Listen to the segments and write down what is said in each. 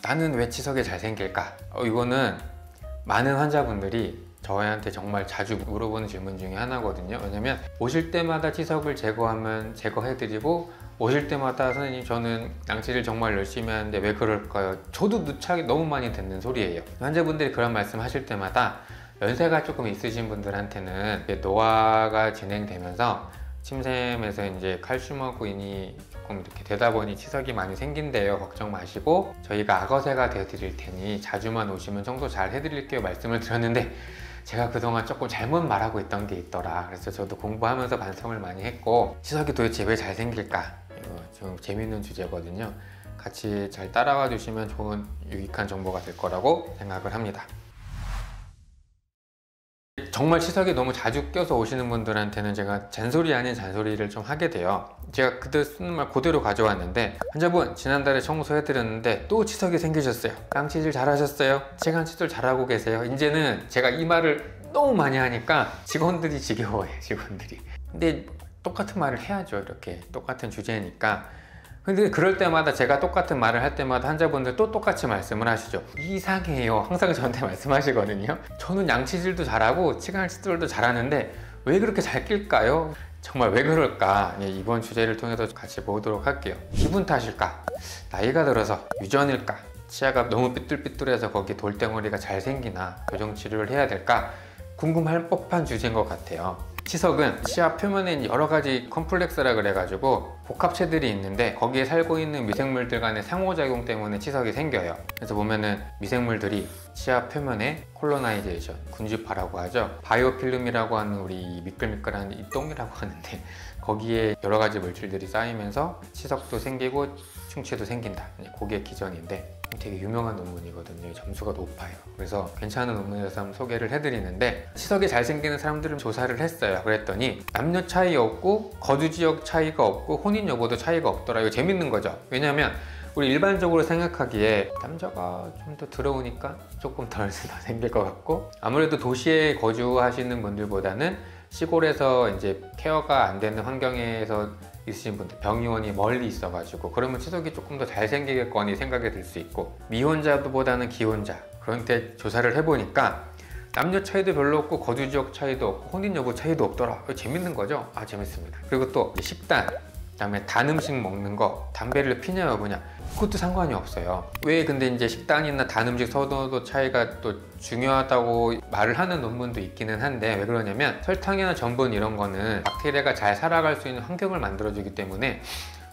나는 왜 치석이 잘 생길까? 이거는 많은 환자분들이 저희한테 정말 자주 물어보는 질문 중에 하나거든요. 왜냐면 오실 때마다 치석을 제거하면 제거해드리고, 오실 때마다 선생님 저는 양치질 정말 열심히 하는데 왜 그럴까요? 저도 누차게 너무 많이 듣는 소리예요. 환자분들이 그런 말씀 하실 때마다 연세가 조금 있으신 분들한테는 노화가 진행되면서 침샘에서 이제 칼슘하고 인이 조금 이렇게 되다 보니 치석이 많이 생긴대요. 걱정 마시고 저희가 악어새가 되어드릴 테니 자주만 오시면 청소 잘 해드릴게요 말씀을 드렸는데, 제가 그동안 조금 잘못 말하고 있던 게 있더라. 그래서 저도 공부하면서 반성을 많이 했고, 치석이 도대체 왜 잘 생길까? 이거 좀 재밌는 주제거든요. 같이 잘 따라와 주시면 좋은 유익한 정보가 될 거라고 생각을 합니다. 정말 치석이 너무 자주 껴서 오시는 분들한테는 제가 잔소리 아닌 잔소리를 좀 하게 돼요. 제가 그때 쓰는 말 그대로 가져왔는데, 환자분 지난달에 청소해드렸는데 또 치석이 생기셨어요. 양치질 잘하셨어요? 치간치질 잘하고 계세요? 이제는 제가 이 말을 너무 많이 하니까 직원들이 지겨워해요. 직원들이. 근데 똑같은 말을 해야죠. 이렇게 똑같은 주제니까. 근데 그럴 때마다 제가 똑같은 말을 할 때마다 환자분들 또 똑같이 말씀을 하시죠. 이상해요. 항상 저한테 말씀하시거든요. 저는 양치질도 잘하고 치간치질도 잘하는데 왜 그렇게 잘 낄까요? 정말 왜 그럴까? 이번 주제를 통해서 같이 보도록 할게요. 기분 탓일까? 나이가 들어서 유전일까? 치아가 너무 삐뚤삐뚤해서 거기 돌덩어리가 잘 생기나 교정 치료를 해야 될까? 궁금할 법한 주제인 것 같아요. 치석은 치아 표면에 여러 가지 컴플렉스라 그래가지고 복합체들이 있는데, 거기에 살고 있는 미생물들 간의 상호작용 때문에 치석이 생겨요. 그래서 보면은 미생물들이 치아 표면에 콜로나이제이션, 군주파라고 하죠. 바이오필름이라고 하는 우리 미끌미끌한 이 똥이라고 하는데, 거기에 여러 가지 물질들이 쌓이면서 치석도 생기고 충치도 생긴다. 그게 기전인데 되게 유명한 논문이거든요. 점수가 높아요. 그래서 괜찮은 논문에서 한번 소개를 해드리는데, 치석이 잘 생기는 사람들은 조사를 했어요. 그랬더니 남녀 차이 없고 거주 지역 차이가 없고 혼인 여부도 차이가 없더라. 이거 재밌는 거죠. 왜냐면 우리 일반적으로 생각하기에 남자가 좀 더 들어오니까 조금 덜 생길 것 같고, 아무래도 도시에 거주하시는 분들보다는 시골에서 이제 케어가 안 되는 환경에서 있으신 분들, 병의원이 멀리 있어가지고 그러면 치석이 조금 더 잘생기겠거니 생각이 들 수 있고, 미혼자보다는 기혼자, 그런데 조사를 해보니까 남녀 차이도 별로 없고 거주 지역 차이도 없고 혼인 여부 차이도 없더라. 재밌는 거죠? 재밌습니다. 그리고 또 식단, 그다음에 단 음식 먹는 거, 담배를 피냐 여부냐, 그것도 상관이 없어요. 왜 근데 이제 식단이나 단 음식 선호도 차이가 또 중요하다고 말을 하는 논문도 있기는 한데, 왜 그러냐면 설탕이나 전분 이런 거는 박테리아가 잘 살아갈 수 있는 환경을 만들어주기 때문에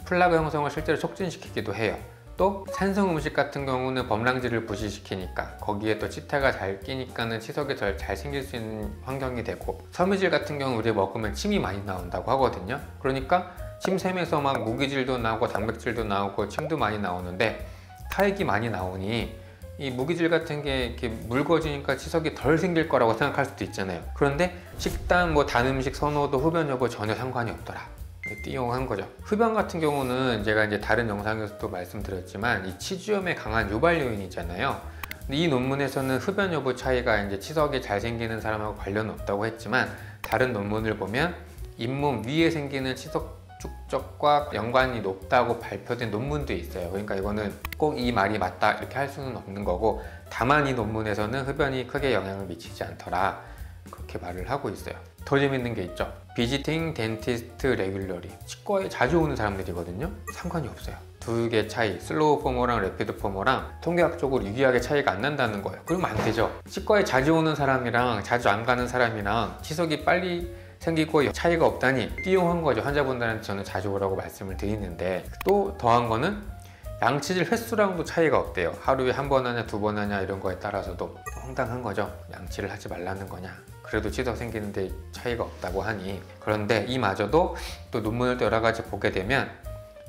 플라그 형성을 실제로 촉진시키기도 해요. 또 산성 음식 같은 경우는 범랑질을 부시시키니까 거기에 또 치태가 잘 끼니까는 치석이 더 잘 생길 수 있는 환경이 되고, 섬유질 같은 경우 우리 먹으면 침이 많이 나온다고 하거든요. 그러니까 침샘에서 막 무기질도 나오고 단백질도 나오고 침도 많이 나오는데, 타액이 많이 나오니 이 무기질 같은 게 이렇게 묽어지니까 치석이 덜 생길 거라고 생각할 수도 있잖아요. 그런데 식단, 단 음식 선호도, 흡연 여부 전혀 상관이 없더라. 띠용한 거죠. 흡연 같은 경우는 제가 이제 다른 영상에서도 말씀드렸지만 이 치주염에 강한 유발 요인이잖아요. 근데 이 논문에서는 흡연 여부 차이가 이제 치석이 잘 생기는 사람하고 관련 없다고 했지만, 다른 논문을 보면 잇몸 위에 생기는 치석 축적과 연관이 높다고 발표된 논문도 있어요. 그러니까 이거는 꼭 이 말이 맞다 이렇게 할 수는 없는 거고, 다만 이 논문에서는 흡연이 크게 영향을 미치지 않더라 그렇게 말을 하고 있어요. 더 재밌는 게 있죠. 비지팅 덴티스트 레귤러리, 치과에 자주 오는 사람들이거든요. 상관이 없어요. 두 개 차이, 슬로우 포머랑 래피드 포머랑 통계학적으로 유기하게 차이가 안 난다는 거예요. 그러면 안 되죠. 치과에 자주 오는 사람이랑 자주 안 가는 사람이랑 치석이 빨리 생기고 차이가 없다니 띠용한 거죠. 환자분들한테 저는 자주 오라고 말씀을 드리는데, 또 더한 거는 양치질 횟수랑도 차이가 없대요. 하루에 한 번 하냐 두 번 하냐 이런 거에 따라서도 황당한 거죠. 양치를 하지 말라는 거냐, 그래도 치석 생기는데 차이가 없다고 하니. 그런데 이마저도 또 논문을 또 여러 가지 보게 되면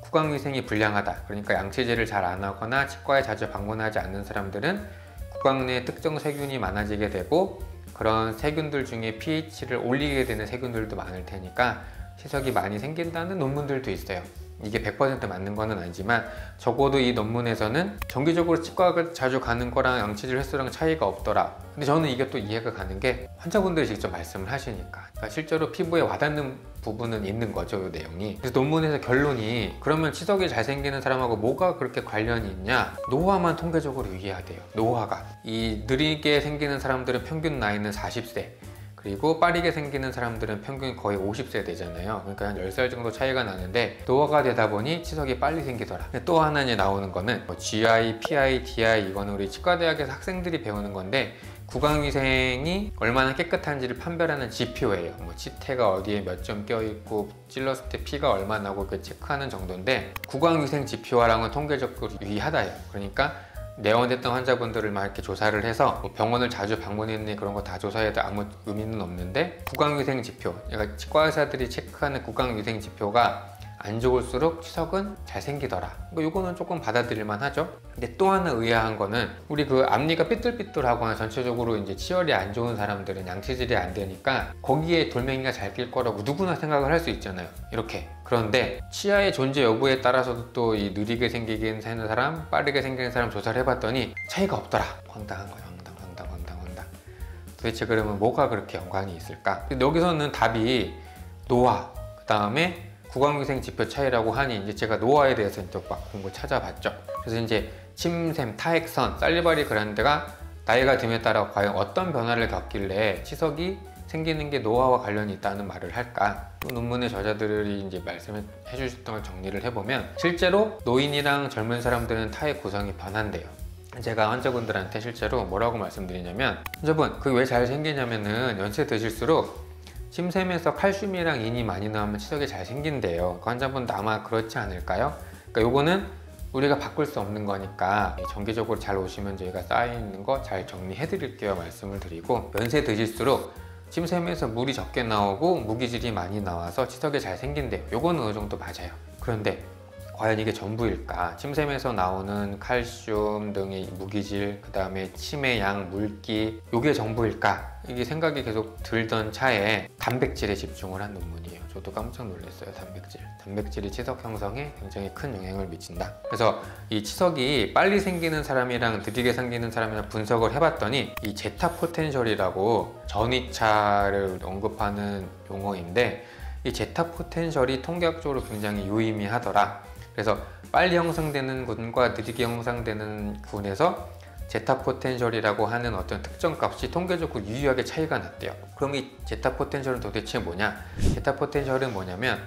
구강위생이 불량하다, 그러니까 양치질을 잘 안 하거나 치과에 자주 방문하지 않는 사람들은 구강 내에 특정 세균이 많아지게 되고, 그런 세균들 중에 pH를 올리게 되는 세균들도 많을 테니까 치석이 많이 생긴다는 논문들도 있어요. 이게 100% 맞는 거는 아니지만 적어도 이 논문에서는 정기적으로 치과를 자주 가는 거랑 양치질 횟수랑 차이가 없더라. 근데 저는 이게 또 이해가 가는 게 환자분들이 직접 말씀을 하시니까, 그러니까 실제로 피부에 와닿는 부분은 있는 거죠, 이 내용이. 그래서 논문에서 결론이, 그러면 치석이 잘 생기는 사람하고 뭐가 그렇게 관련이 있냐? 노화만 통계적으로 유의하대요. 노화가. 이 느리게 생기는 사람들은 평균 나이는 40세, 그리고 빠르게 생기는 사람들은 평균 거의 50세 되잖아요. 그러니까 한 10살 정도 차이가 나는데 노화가 되다 보니 치석이 빨리 생기더라. 또 하나 이제 나오는 거는 GI, PI, DI, 이거는 우리 치과대학에서 학생들이 배우는 건데, 구강위생이 얼마나 깨끗한지를 판별하는 지표예요. 뭐 치태가 어디에 몇 점 껴있고 찔렀을 때 피가 얼마 나고 그 체크하는 정도인데, 구강위생 지표와랑은 통계적으로 유의하다예요. 그러니까 내원됐던 환자분들을 막 이렇게 조사를 해서 뭐 병원을 자주 방문했니 그런 거 다 조사해도 아무 의미는 없는데, 구강위생 지표, 그러니까 치과 의사들이 체크하는 구강위생 지표가 안 좋을수록 치석은 잘 생기더라. 뭐 요거는 조금 받아들일만 하죠. 근데 또 하나 의아한 거는, 우리 그 앞니가 삐뚤삐뚤하거나 전체적으로 이제 치열이 안 좋은 사람들은 양치질이 안 되니까 거기에 돌멩이가 잘 낄 거라고 누구나 생각을 할 수 있잖아요, 이렇게. 그런데 치아의 존재 여부에 따라서도 또 이 느리게 생기긴 하는 사람, 빠르게 생기는 사람 조사를 해봤더니 차이가 없더라. 황당한 거예요. 황당. 도대체 그러면 뭐가 그렇게 연관이 있을까? 근데 여기서는 답이 노화, 그 다음에 구강위생 지표 차이라고 하니, 이제 제가 노화에 대해서 또 막 공부 찾아봤죠. 그래서 이제 침샘, 타액선, 살리바리 그란드가 나이가 듦에 따라 과연 어떤 변화를 겪길래 치석이 생기는 게 노화와 관련이 있다는 말을 할까? 또 논문의 저자들이 이제 말씀해 주셨던 걸 정리를 해보면, 실제로 노인이랑 젊은 사람들은 타액 구성이 변한대요. 제가 환자분들한테 실제로 뭐라고 말씀드리냐면, 환자분 그게 왜 잘 생기냐면은 연세 드실수록 침샘에서 칼슘이랑 인이 많이 나오면 치석이 잘 생긴대요. 그 환자분도 아마 그렇지 않을까요? 그러니까 요거는 우리가 바꿀 수 없는 거니까 정기적으로 잘 오시면 저희가 쌓여있는 거 잘 정리해 드릴게요 말씀을 드리고, 연세 드실수록 침샘에서 물이 적게 나오고 무기질이 많이 나와서 치석이 잘 생긴대요. 요거는 어느 정도 맞아요. 그런데 과연 이게 전부일까? 침샘에서 나오는 칼슘 등의 무기질, 그 다음에 침의 양, 물기, 요게 전부일까? 이게 생각이 계속 들던 차에 단백질에 집중을 한 논문이에요. 저도 깜짝 놀랐어요. 단백질이 치석 형성에 굉장히 큰 영향을 미친다. 그래서 이 치석이 빨리 생기는 사람이랑 느리게 생기는 사람이랑 분석을 해봤더니, 이 제타 포텐셜이라고 전이차를 언급하는 용어인데, 이 제타 포텐셜이 통계학적으로 굉장히 유의미하더라. 그래서 빨리 형성되는 군과 느리게 형성되는 군에서 제타 포텐셜이라고 하는 어떤 특정 값이 통계적으로 유의하게 차이가 났대요. 그럼 이 제타 포텐셜은 도대체 뭐냐? 제타 포텐셜은 뭐냐면,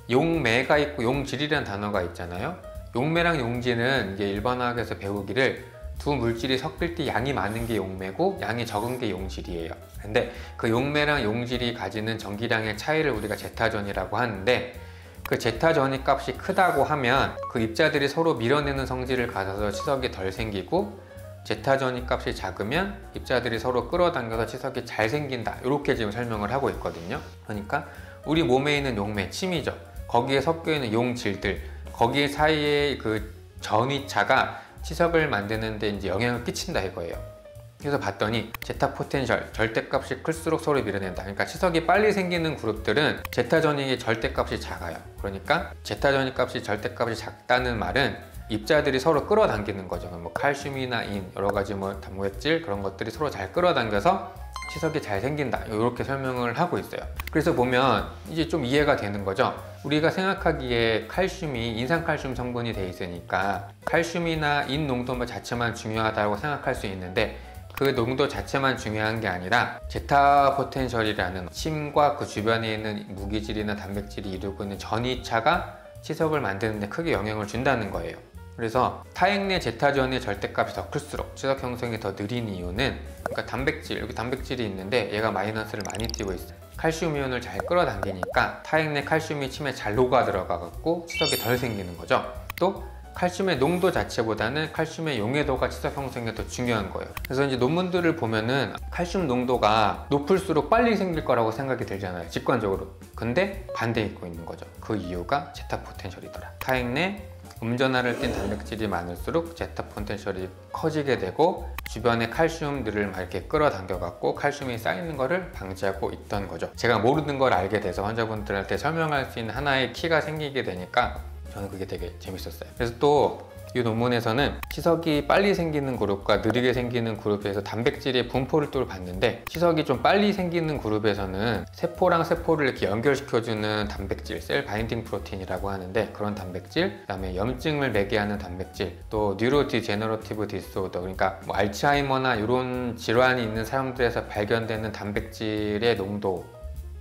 용매가 있고 용질이라는 단어가 있잖아요. 용매랑 용질은 이게 일반화학에서 배우기를 두 물질이 섞일 때 양이 많은 게 용매고 양이 적은 게 용질이에요. 근데 그 용매랑 용질이 가지는 전기량의 차이를 우리가 제타전이라고 하는데, 그 제타 전위 값이 크다고 하면 그 입자들이 서로 밀어내는 성질을 가져서 치석이 덜 생기고, 제타 전위 값이 작으면 입자들이 서로 끌어당겨서 치석이 잘 생긴다, 이렇게 지금 설명을 하고 있거든요. 그러니까 우리 몸에 있는 용매, 침이죠. 거기에 섞여 있는 용질들, 거기 사이에 그 전위차가 치석을 만드는 데 이제 영향을 끼친다 이거예요. 그래서 봤더니 제타 포텐셜, 절대값이 클수록 서로 밀어낸다. 그러니까 치석이 빨리 생기는 그룹들은 제타 전위의 절대값이 작아요. 그러니까 제타 전위 값이 절대값이 작다는 말은 입자들이 서로 끌어당기는 거죠. 뭐 칼슘이나 인, 여러 가지 뭐 단백질 그런 것들이 서로 잘 끌어당겨서 치석이 잘 생긴다, 이렇게 설명을 하고 있어요. 그래서 보면 이제 좀 이해가 되는 거죠. 우리가 생각하기에 칼슘이 인산칼슘 성분이 돼 있으니까 칼슘이나 인 농도 자체만 중요하다고 생각할 수 있는데, 그 농도 자체만 중요한 게 아니라 제타 포텐셜이라는 침과 그 주변에 있는 무기질이나 단백질이 이루고 있는 전이차가 치석을 만드는 데 크게 영향을 준다는 거예요. 그래서 타액 내 제타전의 절대값이 더 클수록 치석 형성이 더 느린 이유는, 그러니까 단백질, 여기 단백질이 있는데 얘가 마이너스를 많이 띄고 있어요. 칼슘 이온을 잘 끌어당기니까 타액 내 칼슘이 침에 잘 녹아 들어가 갖고 치석이 덜 생기는 거죠. 또 칼슘의 농도 자체보다는 칼슘의 용해도가 치석 형성에 더 중요한 거예요. 그래서 이제 논문들을 보면은 칼슘 농도가 높을수록 빨리 생길 거라고 생각이 들잖아요, 직관적으로. 근데 반대에 있고 있는 거죠. 그 이유가 제타 포텐셜이더라. 타액 내 음전하를 띤 단백질이 많을수록 제타 포텐셜이 커지게 되고, 주변의 칼슘들을 막 이렇게 끌어당겨 갖고 칼슘이 쌓이는 거를 방지하고 있던 거죠. 제가 모르는 걸 알게 돼서 환자분들한테 설명할 수 있는 하나의 키가 생기게 되니까 저는 그게 되게 재밌었어요. 그래서 또 이 논문에서는 치석이 빨리 생기는 그룹과 느리게 생기는 그룹에서 단백질의 분포를 또 봤는데, 치석이 좀 빨리 생기는 그룹에서는 세포랑 세포를 이렇게 연결시켜주는 단백질, 셀 바인딩 프로틴이라고 하는데, 그런 단백질, 그다음에 염증을 매개 하는 단백질, 또 뉴로 디제너러티브 디스오더, 그러니까 뭐 알츠하이머나 이런 질환이 있는 사람들에서 발견되는 단백질의 농도,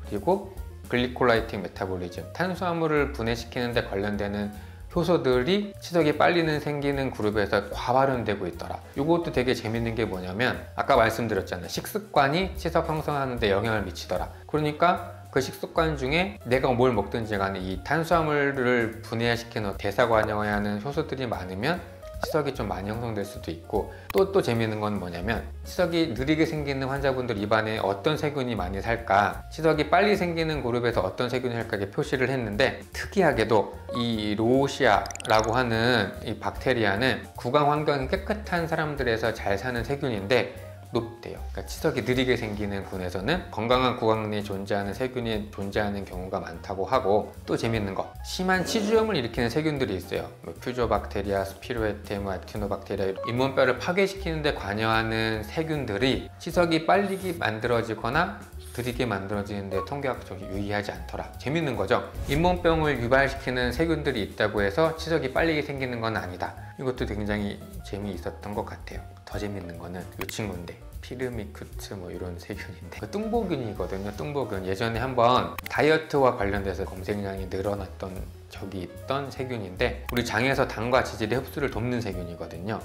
그리고 글리콜라이틱 메타볼리즘, 탄수화물을 분해시키는 데 관련되는 효소들이 치석이 빨리 생기는 그룹에서 과발현되고 있더라. 이것도 되게 재밌는 게 뭐냐면, 아까 말씀드렸잖아요. 식습관이 치석 형성하는 데 영향을 미치더라. 그러니까 그 식습관 중에 내가 뭘 먹든지 간에 이 탄수화물을 분해시키는 대사관여야 하는 효소들이 많으면 치석이 좀 많이 형성될 수도 있고, 또 재밌는 건 뭐냐면, 치석이 느리게 생기는 환자분들 입안에 어떤 세균이 많이 살까, 치석이 빨리 생기는 그룹에서 어떤 세균이 살까 이렇게 표시를 했는데, 특이하게도 이 로시아라고 하는 이 박테리아는 구강 환경이 깨끗한 사람들에서 잘 사는 세균인데 높대요. 그러니까 치석이 느리게 생기는 군에서는 건강한 구강 내에 존재하는 세균이 존재하는 경우가 많다고 하고, 또 재밌는 거, 심한 치주염을 일으키는 세균들이 있어요. 뭐 퓨조박테리아, 스피루에템, 액티노박테리아, 잇몸뼈를 파괴시키는 데 관여하는 세균들이 치석이 빨리 만들어지거나 느리게 만들어지는데 통계학적으로 유의하지 않더라. 재밌는 거죠. 잇몸병을 유발시키는 세균들이 있다고 해서 치석이 빨리 생기는 건 아니다. 이것도 굉장히 재미있었던 것 같아요. 더 재밌는 거는 이 친구인데, 피르미큐트 뭐 이런 세균인데, 그 뚱보균이거든요. 뚱보균. 예전에 한번 다이어트와 관련돼서 검색량이 늘어났던 적이 있던 세균인데, 우리 장에서 당과 지질의 흡수를 돕는 세균이거든요.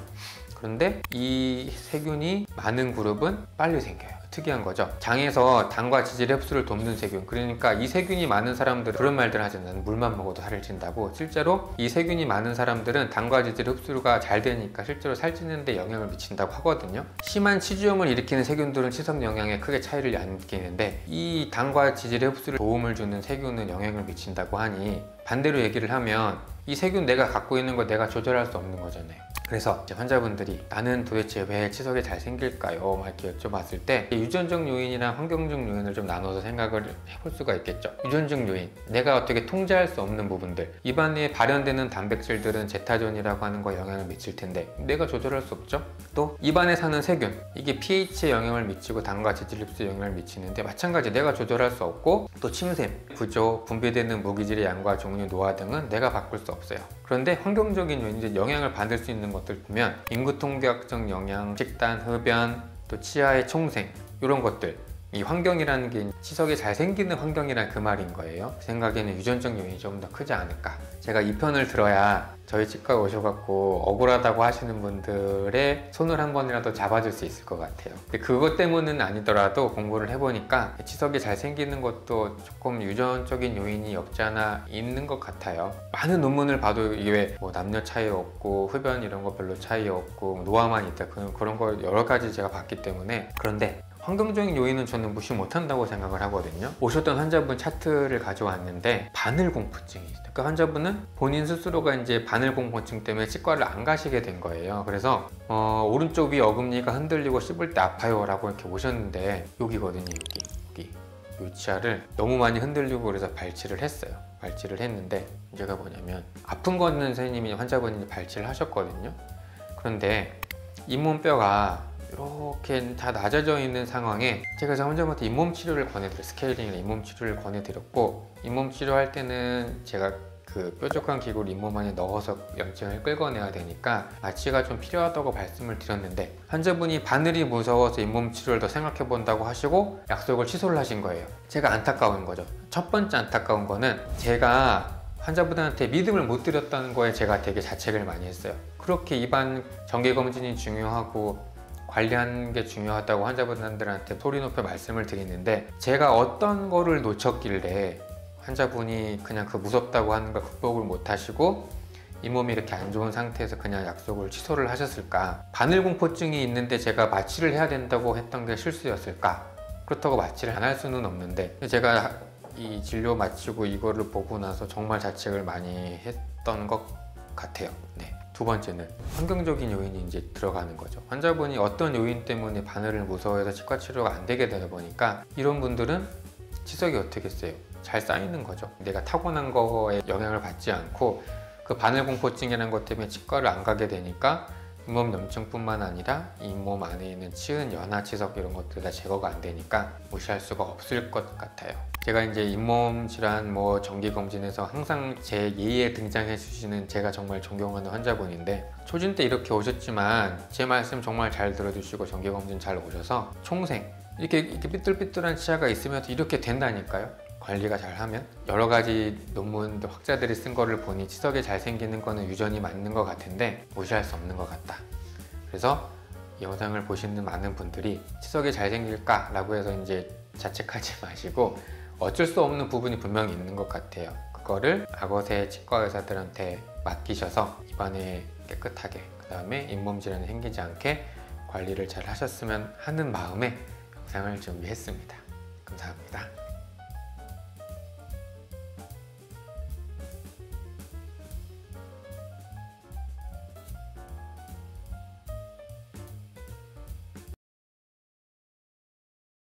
그런데 이 세균이 많은 그룹은 빨리 생겨요. 특이한 거죠. 장에서 당과 지질 흡수를 돕는 세균, 그러니까 이 세균이 많은 사람들은 그런 말들 하잖아요. 나는 물만 먹어도 살을 찐다고. 실제로 이 세균이 많은 사람들은 당과 지질 흡수가 잘 되니까 실제로 살찌는 데 영향을 미친다고 하거든요. 심한 치주염을 일으키는 세균들은 치석 영향에 크게 차이를 안 느끼는데, 이 당과 지질의 흡수를 도움을 주는 세균은 영향을 미친다고 하니, 반대로 얘기를 하면 이 세균 내가 갖고 있는 거 내가 조절할 수 없는 거잖아요. 그래서 환자분들이 나는 도대체 왜 치석이 잘 생길까요? 막 이렇게 여쭤봤을 때, 유전적 요인이랑 환경적 요인을 좀 나눠서 생각을 해볼 수가 있겠죠. 유전적 요인, 내가 어떻게 통제할 수 없는 부분들, 입안에 발현되는 단백질들은 제타존이라고 하는 거에 영향을 미칠 텐데 내가 조절할 수 없죠. 또 입안에 사는 세균, 이게 pH에 영향을 미치고 당과 지질 흡수에 영향을 미치는데 마찬가지 내가 조절할 수 없고, 또 침샘, 구조, 분비되는 무기질의 양과 종류, 노화 등은 내가 바꿀 수 없어요. 그런데 환경적인 요인, 이제 영향을 받을 수 있는 것들 보면 인구 통계학적 영향, 식단, 흡연, 또 치아의 총생, 이런 것들, 이 환경이라는 게 치석이 잘 생기는 환경이란 그 말인 거예요. 제 생각에는 유전적 요인이 좀 더 크지 않을까. 제가 이 편을 들어야 저희 치과에 오셔갖고 억울하다고 하시는 분들의 손을 한 번이라도 잡아줄 수 있을 것 같아요. 근데 그것 때문은 아니더라도 공부를 해보니까 치석이 잘 생기는 것도 조금 유전적인 요인이 없지 않아 있는 것 같아요. 많은 논문을 봐도 이게 왜 뭐 남녀 차이 없고 흡연 이런 거 별로 차이 없고 노화만 있다, 그런 걸 여러 가지 제가 봤기 때문에. 그런데 환경적인 요인은 저는 무시 못한다고 생각을 하거든요. 오셨던 환자분 차트를 가져왔는데 바늘공포증이 있어요. 그러니까 환자분은 본인 스스로가 이제 바늘공포증 때문에 치과를 안 가시게 된 거예요. 그래서 오른쪽 위 어금니가 흔들리고 씹을 때 아파요 라고 이렇게 오셨는데, 여기거든요. 여기 이 치아를 너무 많이 흔들리고 그래서 발치를 했어요. 발치를 했는데 문제가 뭐냐면, 아픈 거는 선생님이 환자분이 발치를 하셨거든요. 그런데 잇몸뼈가 이렇게 다 낮아져 있는 상황에 제가 환자분한테 잇몸 치료를 권해드렸어요. 스케일링이나 잇몸 치료를 권해드렸고, 잇몸 치료할 때는 제가 그 뾰족한 기구를 잇몸 안에 넣어서 염증을 끌어내야 되니까 마취가 좀 필요하다고 말씀을 드렸는데, 환자분이 바늘이 무서워서 잇몸 치료를 더 생각해 본다고 하시고 약속을 취소를 하신 거예요. 제가 안타까운 거죠. 첫 번째 안타까운 거는, 제가 환자분한테 믿음을 못 드렸다는 거에 제가 되게 자책을 많이 했어요. 그렇게 입안 정기검진이 중요하고 관리하는 게 중요하다고 환자분들한테 소리 높여 말씀을 드리는데, 제가 어떤 거를 놓쳤길래 환자분이 그냥 그 무섭다고 하는 걸 극복을 못 하시고 잇몸이 이렇게 안 좋은 상태에서 그냥 약속을 취소를 하셨을까? 바늘공포증이 있는데 제가 마취를 해야 된다고 했던 게 실수였을까? 그렇다고 마취를 안 할 수는 없는데, 제가 이 진료 마치고 이거를 보고 나서 정말 자책을 많이 했던 것 같아요. 네. 두 번째는 환경적인 요인이 이제 들어가는 거죠. 환자분이 어떤 요인 때문에 바늘을 무서워해서 치과 치료가 안 되게 되다 보니까 이런 분들은 치석이 어떻게 했어요? 잘 쌓이는 거죠. 내가 타고난 거에 영향을 받지 않고 그 바늘공포증이라는 것 때문에 치과를 안 가게 되니까 잇몸 염증뿐만 아니라 잇몸 안에 있는 치은, 연화, 치석 이런 것들 다 제거가 안 되니까 무시할 수가 없을 것 같아요. 제가 이제 잇몸 질환 정기 검진에서 항상 제 예의에 등장해 주시는 제가 정말 존경하는 환자분인데, 초진 때 이렇게 오셨지만 제 말씀 정말 잘 들어주시고 정기 검진 잘 오셔서 총생 이렇게 삐뚤삐뚤한 치아가 있으면서 이렇게 된다니까요. 관리가 잘하면. 여러 가지 논문 학자들이 쓴 거를 보니 치석이 잘 생기는 거는 유전이 맞는 것 같은데 무시할 수 없는 것 같다. 그래서 이 영상을 보시는 많은 분들이 치석이 잘 생길까 라고 해서 이제 자책하지 마시고, 어쩔 수 없는 부분이 분명히 있는 것 같아요. 그거를 악어새 치과 의사들한테 맡기셔서 입안에 깨끗하게, 그 다음에 잇몸 질환이 생기지 않게 관리를 잘 하셨으면 하는 마음에 영상을 준비했습니다. 감사합니다.